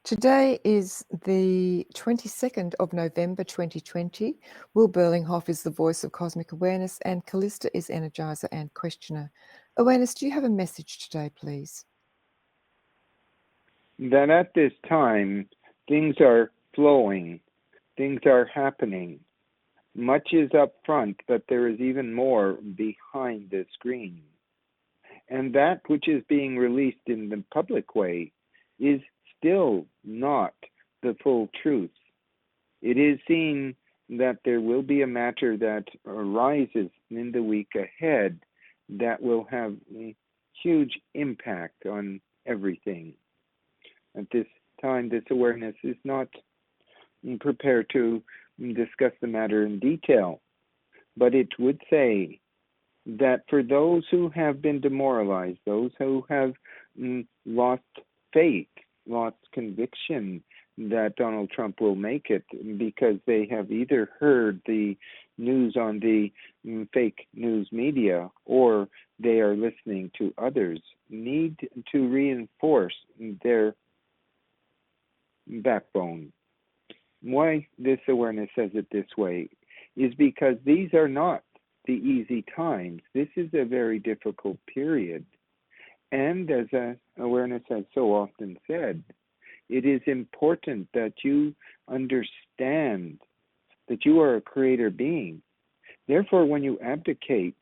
Today is the 22nd of November 2020. Will Berlinghoff is the voice of cosmic awareness, and Callista is energizer and questioner. Awareness, do you have a message today, please? That at this time, things are flowing, things are happening. Much is up front, but there is even more behind the screen. And that which is being released in the public way is still not the full truth. It is seen that there will be a matter that arises in the week ahead that will have a huge impact on everything. At this time, this awareness is not prepared to discuss the matter in detail, but it would say that for those who have been demoralized, those who have lost faith, lost conviction that Donald Trump will make it because they have either heard the news on the fake news media or they are listening to others, need to reinforce their backbone. Why this awareness says it this way is because these are not the easy times. This is a very difficult period. And as awareness has so often said, it is important that you understand that you are a creator being. Therefore, when you abdicate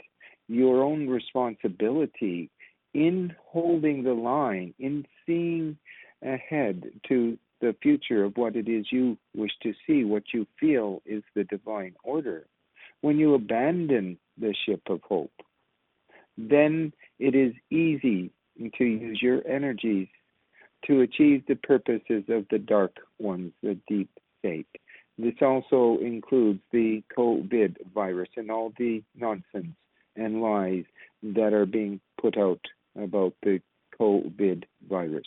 your own responsibility in holding the line, in seeing ahead to the future of what it is you wish to see, what you feel is the divine order, when you abandon the ship of hope, then it is easy to use your energies to achieve the purposes of the dark ones, the deep state. This also includes the COVID virus and all the nonsense and lies that are being put out about the COVID virus.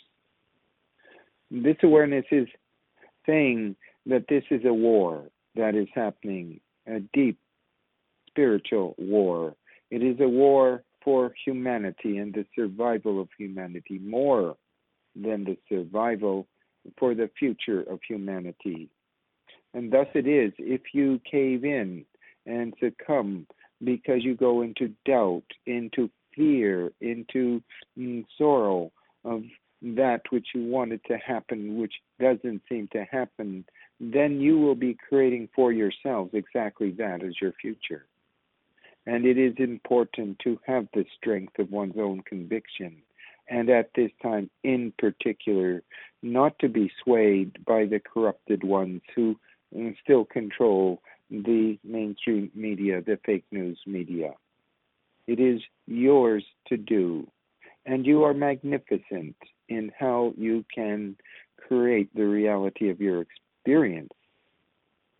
This awareness is saying that this is a war that is happening, a deep spiritual war. It is a war for humanity and the survival of humanity, more than the survival for the future of humanity. And thus it is, if you cave in and succumb because you go into doubt, into fear, into sorrow of that which you wanted to happen, which doesn't seem to happen, then you will be creating for yourselves exactly that as your future. And it is important to have the strength of one's own conviction, and at this time in particular, not to be swayed by the corrupted ones who still control the mainstream media, the fake news media. It is yours to do, and you are magnificent in how you can create the reality of your experience.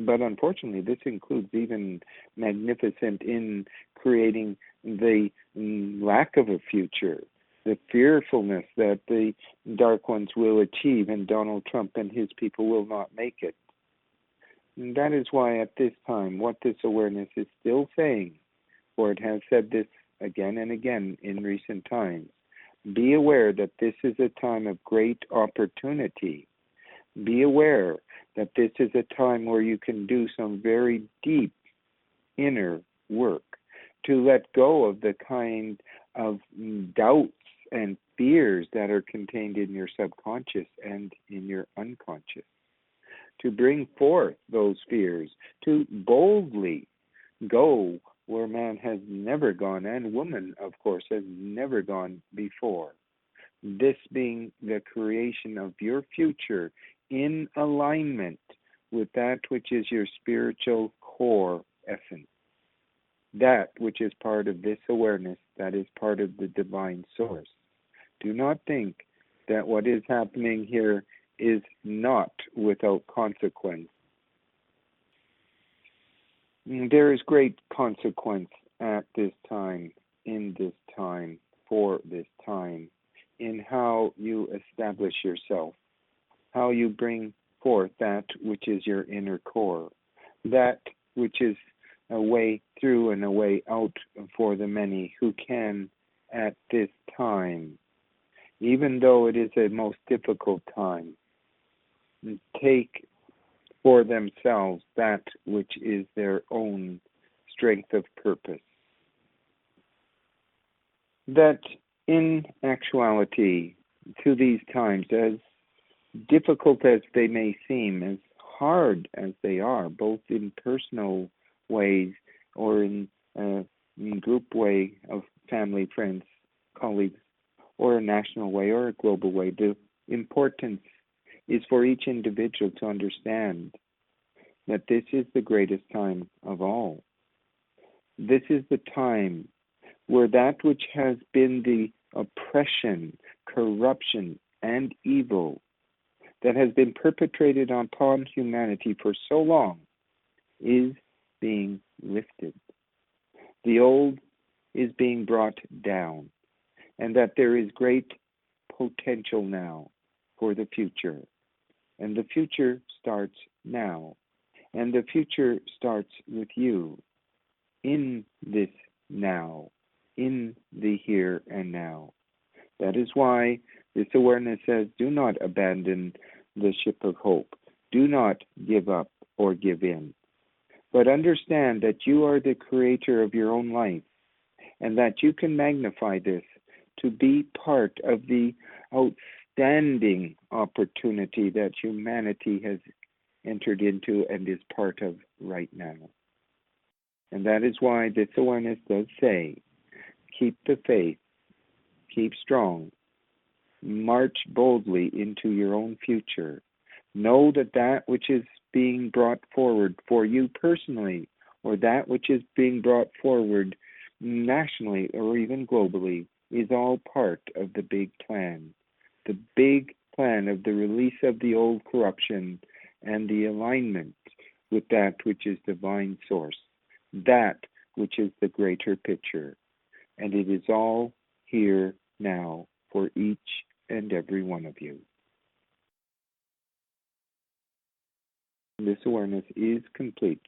But unfortunately, this includes even magnificent in creating the lack of a future, the fearfulness that the dark ones will achieve and Donald Trump and his people will not make it. And that is why at this time, what this awareness is still saying, for it has said this again and again in recent times, be aware that this is a time of great opportunity. Be aware that this is a time where you can do some very deep inner work to let go of the kind of doubts and fears that are contained in your subconscious and in your unconscious. To bring forth those fears, to boldly go where man has never gone, and woman, of course, has never gone before. This being the creation of your future in alignment with that which is your spiritual core essence. That which is part of this awareness, that is part of the divine source. Do not think that what is happening here is not without consequence. There is great consequence at this time, in this time, for this time, in how you establish yourself, how you bring forth that which is your inner core, that which is a way through and a way out for the many who can at this time, even though it is a most difficult time. take for themselves that which is their own strength of purpose. That in actuality, to these times, as difficult as they may seem, as hard as they are, both in personal ways or in group way of family, friends, colleagues, or a national way or a global way, the importance is for each individual to understand that this is the greatest time of all. This is the time where that which has been the oppression, corruption, and evil that has been perpetrated upon humanity for so long is being lifted. The old is being brought down, and that there is great potential now for the future. And the future starts now. And the future starts with you in this now, in the here and now. That is why this awareness says, do not abandon the ship of hope. Do not give up or give in. But understand that you are the creator of your own life, and that you can magnify this to be part of the outstanding opportunity that humanity has entered into and is part of right now. And that is why this awareness does say, keep the faith, keep strong, march boldly into your own future. Know that that which is being brought forward for you personally, or that which is being brought forward nationally or even globally, is all part of the big plan. The big plan of the release of the old corruption and the alignment with that which is divine source, that which is the greater picture. And it is all here now for each and every one of you. This awareness is complete.